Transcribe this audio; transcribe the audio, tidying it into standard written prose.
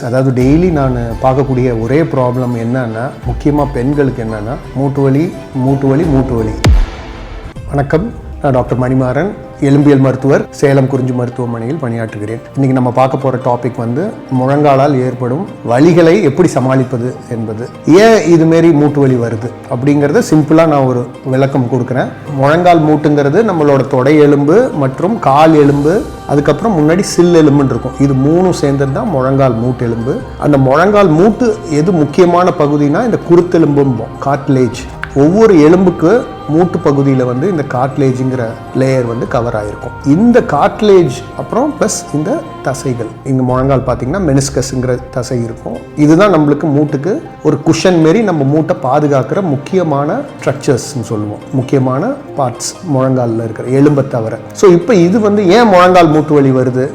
அதாவது டெய்லி நான் பார்க்கக்கூடிய ஒரே ப்ராப்ளம் என்னன்னா, முக்கியமாக பெண்களுக்கு என்னன்னா, மூட்டு வலி. வணக்கம், நான் டாக்டர் மணிமாறன், எலும்பியல் மருத்துவர், சேலம் குறிஞ்சி மருத்துவமனையில் பணியாற்றுகிறேன். இன்றைக்கி நம்ம பார்க்க போகிற டாபிக் முழங்காலால் ஏற்படும் வலிகளை எப்படி சமாளிப்பது என்பது. ஏன் இதுமாரி மூட்டு வலி வருது அப்படிங்கிறத சிம்பிளாக நான் ஒரு விளக்கம் கொடுக்குறேன். முழங்கால் மூட்டுங்கிறது நம்மளோட தொடை எலும்பு மற்றும் கால் எலும்பு, அதுக்கப்புறம் முன்னாடி சில் எலும்புன்னு இருக்கும். இது மூணும் சேர்ந்தது தான் முழங்கால் மூட்டு எலும்பு. அந்த முழங்கால் மூட்டு எது முக்கியமான பகுதினா இந்த குருத்தெலும்பும்போம், கார்ட்லேஜ். ஒவ்வொரு எலும்புக்கு மூட்டு பகுதியில் இந்த கார்ட்லேஜுங்கிற லேயர் கவர் ஆகிருக்கும். இந்த கார்ட்லேஜ் அப்புறம் ப்ளஸ் இந்த தசைகள், இங்கே முழங்கால் பார்த்தீங்கன்னா மெனிஸ்கஸ்ங்கிற தசை இருக்கும். இதுதான் நம்மளுக்கு மூட்டுக்கு ஒரு குஷன் மாரி நம்ம மூட்டை பாதுகாக்கிற முக்கியமான ஸ்ட்ரக்சர்ஸ்ன்னு சொல்லுவோம், முக்கியமான பார்ட்ஸ் முழங்காலில் இருக்கிற எலும்பை தவிர. ஸோ இப்போ இது ஏன் முழங்கால் மூட்டு வலி வருது